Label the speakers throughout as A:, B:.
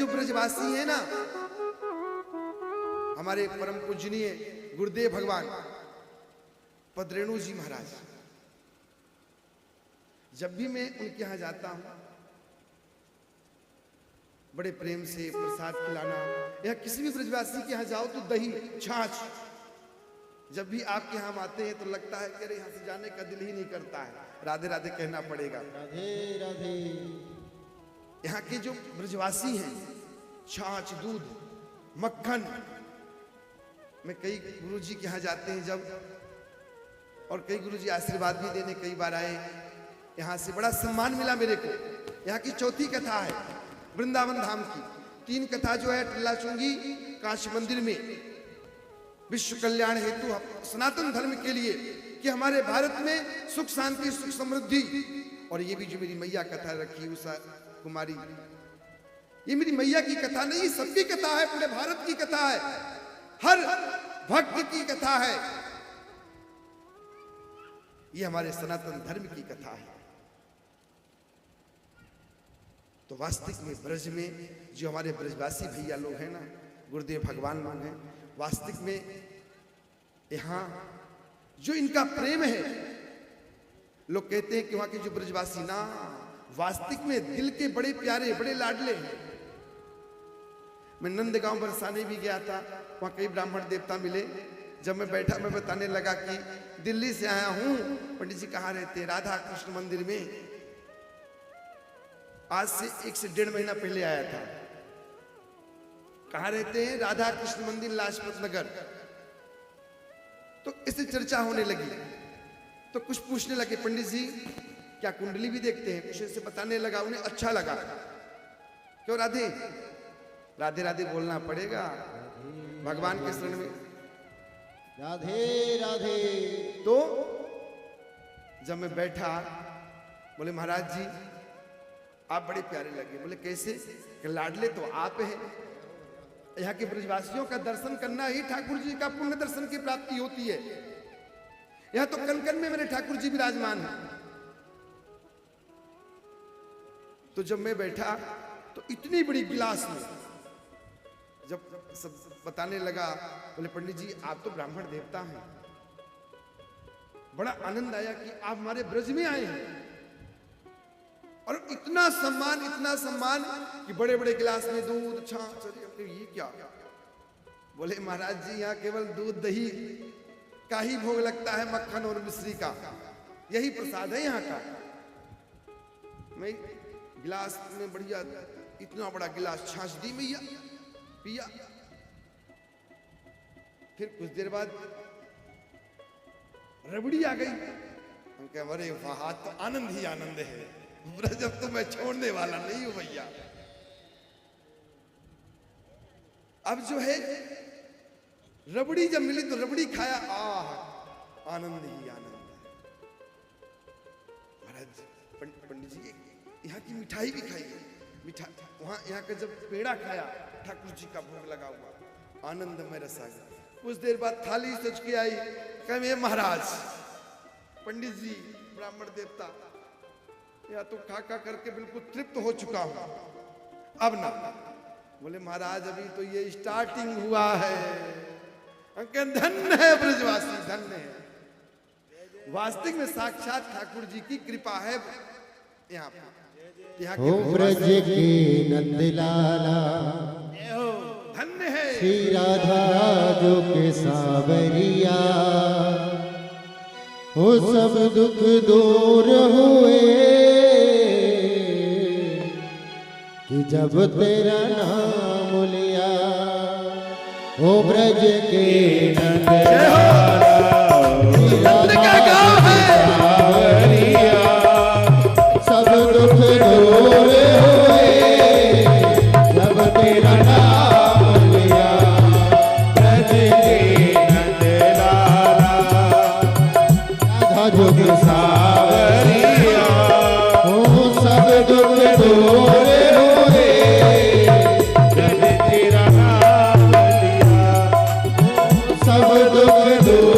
A: ब्रजवासी है ना, हमारे परम पूजनीय गुरुदेव भगवान पदरेणु जी महाराज, जब भी मैं उनके यहां जाता हूं बड़े प्रेम से प्रसाद खिलाना, या किसी भी ब्रजवासी के यहां जाओ तो दही छाछ, जब भी आपके यहां आते हैं तो लगता है कि अरे यहां से जाने का दिल ही नहीं करता है, राधे राधे कहना पड़ेगा।
B: राधे राधे।
A: यहाँ के जो ब्रजवासी हैं, छाछ दूध मक्खन, मैं कई गुरुजी के यहाँ जाते हैं जब, और कई गुरुजी आशीर्वाद भी देने कई बार आए, यहाँ से बड़ा सम्मान मिला मेरे को। यहाँ की चौथी कथा है वृंदावन धाम की, 3 कथा जो है टिल्ला चुंगी काशी मंदिर में विश्व कल्याण हेतु सनातन धर्म के लिए कि हमारे भारत में सुख शांति सुख समृद्धि, और ये भी जो मेरी मैया कथा रखी उषा कुमारी, ये मेरी मैया की कथा नहीं, सबकी कथा है, पूरे भारत की कथा है, हर भक्त की कथा है, ये हमारे सनातन धर्म की कथा है। तो वास्तविक में ब्रज में जो हमारे ब्रजवासी भैया लोग हैं ना, गुरुदेव भगवान लोग हैं, वास्तविक में यहां जो इनका प्रेम है, लोग कहते हैं कि वहां के जो ब्रजवासी ना वास्तविक में दिल के बड़े प्यारे बड़े लाडले हैं। मैं नंदगांव बरसाने भी गया था, वहां कई ब्राह्मण देवता मिले, जब मैं बैठा मैं बताने लगा कि दिल्ली से आया हूं, पंडित जी कहाँ रहते हैं? राधा कृष्ण मंदिर में, आज से 1 से 1.5 महीना पहले आया था। कहाँ रहते हैं? राधा कृष्ण मंदिर लाजपत नगर। तो इससे चर्चा होने लगी, तो कुछ पूछने लगे, पंडित जी क्या कुंडली भी देखते हैं? कुछ ऐसे बताने लगा, उन्हें अच्छा लगा। क्यों राधे राधे राधे बोलना पड़ेगा भगवान के शरण में,
B: राधे राधे।
A: तो जब मैं बैठा, बोले महाराज जी आप बड़े प्यारे लगे। बोले कैसे? कि लाडले तो आप हैं, यहाँ के ब्रजवासियों का दर्शन करना ही ठाकुर जी का पुण्य दर्शन की प्राप्ति होती है। यहाँ तो कन कन में मेरे ठाकुर जी विराजमान हैं। तो जब मैं बैठा तो इतनी बड़ी गिलास में जब सब बताने लगा, बोले पंडित जी आप तो ब्राह्मण देवता हैं, बड़ा आनंद आया कि आप हमारे ब्रज में आए हैं, और इतना सम्मान कि बड़े बड़े गिलास में दूध छाछ, ये क्या? बोले महाराज जी यहाँ केवल दूध दही का ही भोग लगता है, मक्खन और मिश्री का, यही प्रसाद है यहाँ का। मैं गिलास में बढ़िया इतना बड़ा गिलास छाछ दी मैया, पिया। फिर कुछ देर बाद रबड़ी आ गई। हम कहे अरे वाह, तो आनंद ही आनंद है, ब्रज अब तो मैं छोड़ने वाला नहीं हूं भैया। अब जो है रबड़ी जब मिली तो रबड़ी खाया, आनंद ही आनंद है। महाराज पंडित जी यहाँ की मिठाई भी खाई है, मिठाई वहां यहाँ का जब पेड़ा खाया, ठाकुर जी का भोग लगा हुआ, आनंद में रस आ गया। कुछ देर बाद थाली सज के आई, कहे महाराज पंडित जी ब्राह्मण देवता, या तो खा करके बिल्कुल तृप्त हो चुका हूं, अब ना। बोले महाराज अभी तो ये स्टार्टिंग हुआ है। धन्य है ब्रजवासी, धन्य है। वास्तविक में साक्षात ठाकुर जी की कृपा है यहाँ पे।
B: ओ ब्रज के नंदलाला,
A: धन्य है
B: श्री राधा जो के सावरिया, वो सब दुख दूर हुए कि जब तेरा नाम लिया। ओ ब्रज के नंदलाला, श्री राधा जो के सावरिया, सब दुख दूर हुए जब तेरा नाम लिया। ब्रज के नंदलाला, राधा जो के सावरिया, ओ सब दुख दूर हुए जब तेरा नाम लिया। ओ सब दुख दूर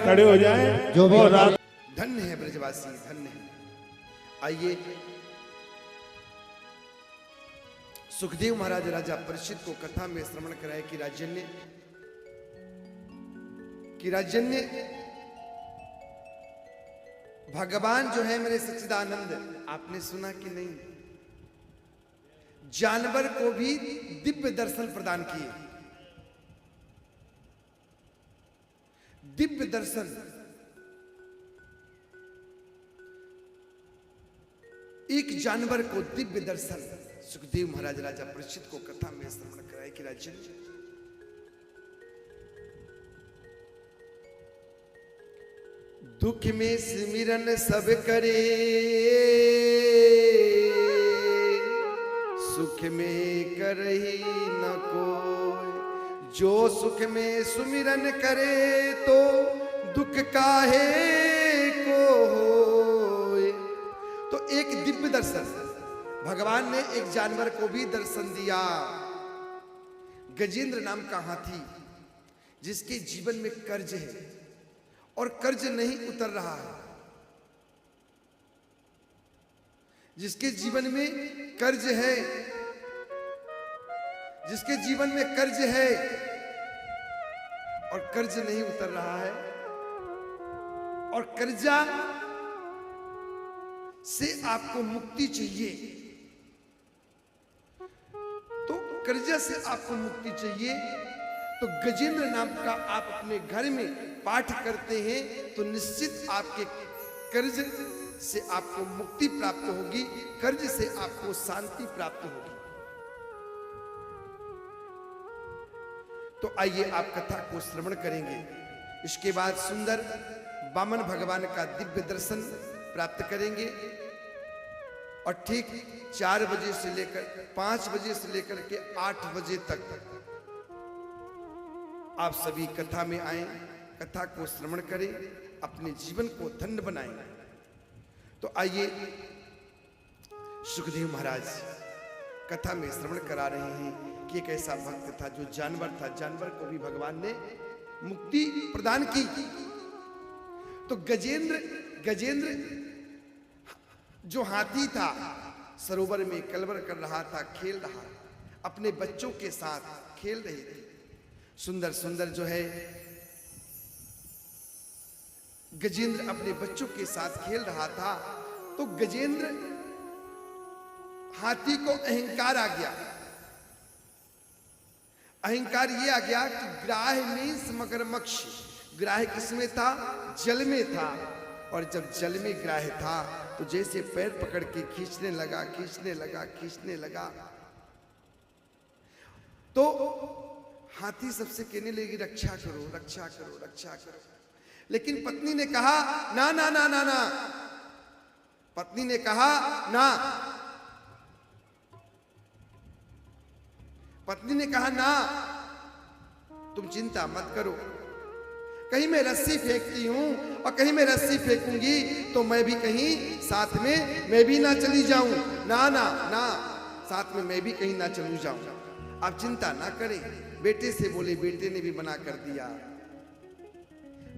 C: खड़े हो जाएं जो भी
A: धन्य है ब्रजवासी, धन्य है। आइए सुखदेव महाराज राजा परीक्षित को कथा में श्रवण कराए कि राजन्य भगवान जो है मेरे सच्चिदानंद, आपने सुना कि नहीं, जानवर को भी दिव्य दर्शन प्रदान किए। दिव्य दर्शन, एक जानवर को दिव्य दर्शन सुखदेव महाराज राजा परीक्षित को कथा में श्रवण कराए कि राजन दुख में सिमरन सब करे, सुख में करही न कोई, जो सुख में सुमिरन करे तो दुख काहे को होए। तो एक दिव्य दर्शन भगवान ने एक जानवर को भी दर्शन दिया। गजेंद्र नाम का हाथी जिसके जीवन में कर्ज है और कर्ज नहीं उतर रहा है, जिसके जीवन में कर्ज है, जिसके जीवन में कर्ज है और कर्ज नहीं उतर रहा है, और कर्जा से आपको मुक्ति चाहिए, तो कर्जा से आपको मुक्ति चाहिए तो गजेंद्र नाम का आप अपने घर में पाठ करते हैं तो निश्चित आपके कर्ज से आपको मुक्ति प्राप्त होगी, कर्ज से आपको शांति प्राप्त होगी। तो आइए आप कथा को श्रवण करेंगे। इसके बाद सुंदर वामन भगवान का दिव्य दर्शन प्राप्त करेंगे और ठीक 4 बजे से लेकर 5 बजे से लेकर के 8 बजे तक आप सभी कथा में आए, कथा को श्रवण करें, अपने जीवन को धन्य बनाएं। तो आइए सुखदेव महाराज कथा में श्रवण करा रहे हैं कि एक ऐसा भक्त था जो जानवर था, जानवर को भी भगवान ने मुक्ति प्रदान की। तो गजेंद्र जो हाथी था सरोवर में कलवर कर रहा था, खेल रहा, अपने बच्चों के साथ खेल रहे थे। सुंदर सुंदर जो है गजेंद्र अपने बच्चों के साथ खेल रहा था, तो गजेंद्र हाथी को अहंकार आ गया। अहंकार ये आ गया कि ग्राह में मगरमच्छ, ग्राह किसमें था? जल में था। और जब जल में ग्राह था तो जैसे पैर पकड़ के खींचने लगा तो हाथी सबसे कहने लगी रक्षा करो। लेकिन पत्नी ने कहा ना ना ना ना ना, पत्नी ने कहा ना, पत्नी ने कहा ना, तुम चिंता मत करो, कहीं मैं रस्सी फेंकती हूं और कहीं मैं रस्सी फेंकूंगी तो मैं भी कहीं साथ में मैं भी ना चली जाऊं, ना ना ना, साथ में मैं भी कहीं ना चलू जाऊं। आप चिंता ना करें, बेटे से बोले, बेटे ने भी मना कर दिया,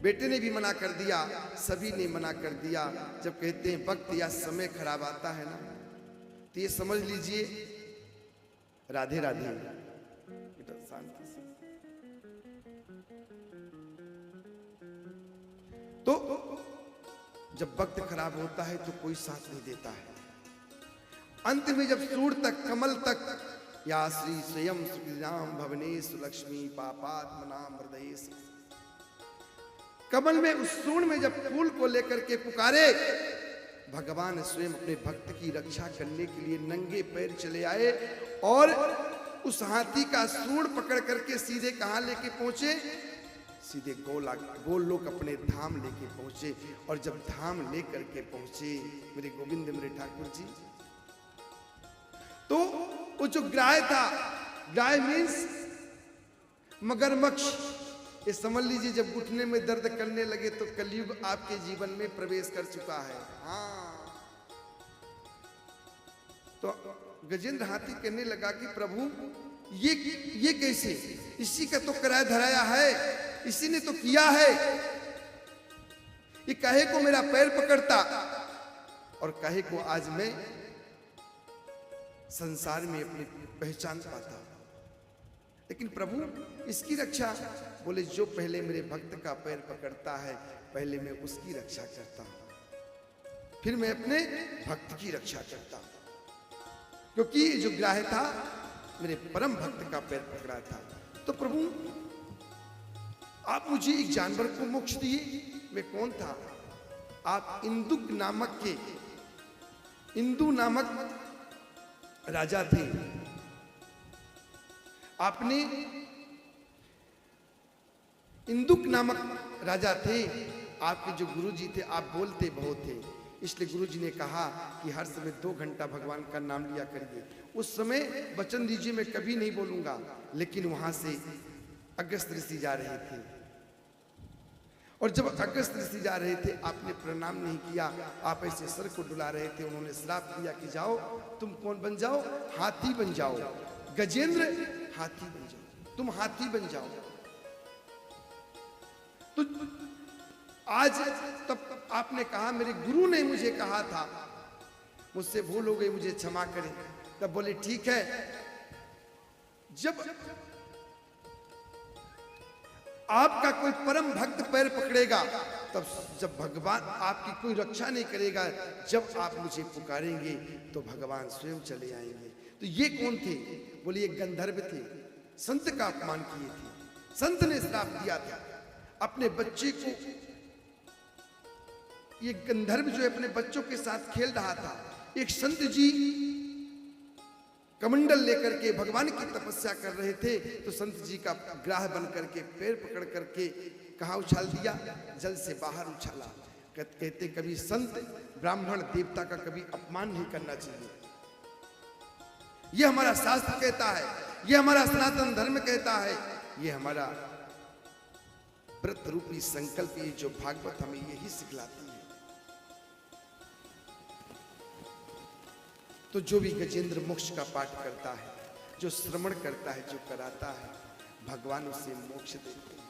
A: बेटे ने भी मना कर दिया, सभी ने मना कर दिया। जब कहते हैं वक्त या समय खराब आता है ना, तो ये समझ लीजिए राधे राधे बेटा शांति से। तो जब वक्त खराब होता है तो कोई साथ नहीं देता है। अंत में जब सूर तक, कमल तक, या श्री स्वयं सुखिनाम भवनेश लक्ष्मी पापात्मनाम हृदयेश, कमल में उस सूर्ण में जब फूल को लेकर के पुकारे, भगवान स्वयं अपने भक्त की रक्षा करने के लिए नंगे पैर चले आए और उस हाथी का सूंड पकड़ करके सीधे कहां लेके पहुंचे? सीधे गोलोक अपने धाम लेके पहुंचे। और जब धाम लेकर के पहुंचे मेरे गोविंद, मेरे ठाकुर जी, तो वो जो गाय था, गाय मीन्स मगरमच्छ, ये समझ लीजिए जब घुटने में दर्द करने लगे तो कलयुग आपके जीवन में प्रवेश कर चुका है। हाँ, तो गजेंद्र हाथी कहने लगा कि प्रभु ये कैसे? इसी का तो किराया धराया है, इसी ने तो किया है। ये काहे को मेरा पैर पकड़ता और काहे को आज मैं संसार में अपनी पहचान पाता। लेकिन प्रभु इसकी रक्षा, बोले जो पहले मेरे भक्त का पैर पकड़ता है पहले मैं उसकी रक्षा करता हूं, फिर मैं अपने भक्त की रक्षा करता हूं, क्योंकि जो ग्राह था मेरे परम भक्त का पैर पकड़ा था। तो प्रभु आप मुझे एक जानवर को मोक्ष दिए। मैं कौन था? आप इंदु नामक राजा थे। आपने इंदुक नामक राजा थे। आपके जो गुरुजी थे, आप बोलते बहुत थे, इसलिए गुरुजी ने कहा कि हर समय 2 घंटा भगवान का नाम लिया करिए। उस समय वचन दीजिए मैं कभी नहीं बोलूंगा, लेकिन वहां से अगस्त ऋषि जा रहे थे और जब अगस्त ऋषि जा रहे थे आपने प्रणाम नहीं किया, आप ऐसे सर को डुला रहे थे। उन्होंने श्राप दिया कि जाओ तुम कौन बन जाओ? हाथी बन जाओ। गजेंद्र हाथी बन जाओ, तुम हाथी बन जाओ। तो आज तब आपने कहा, मेरे गुरु ने मुझे कहा था, मुझसे भूल हो गई, मुझे क्षमा करें। तब बोले ठीक है। जब आपका कोई परम भक्त पैर पकड़ेगा, तब जब भगवान आपकी कोई रक्षा नहीं करेगा, जब आप मुझे पुकारेंगे तो भगवान स्वयं चले आएंगे। तो ये कौन थे? बोले ये गंधर्व थे, संत का अपमान किए थे। संत ने श्राप दिया था अपने बच्चे को। ये गंधर्व जो है अपने बच्चों के साथ खेल रहा था। एक संत जी कमंडल लेकर के भगवान की तपस्या कर रहे थे, तो संत जी का ग्राह बन करके पैर पकड़ करके कहाँ उछाल दिया? जल से बाहर उछाला। कहते कभी संत ब्राह्मण देवता का कभी अपमान नहीं करना चाहिए। यह हमारा शास्त्र कहता है, यह हमारा सनातन धर्म कहता है, यह हमारा व्रत रूपी संकल्प, ये जो भागवत हमें यही सिखलाती है। तो जो भी गजेंद्र मोक्ष का पाठ करता है, जो श्रवण करता है, जो कराता है, भगवान उसे मोक्ष देते हैं।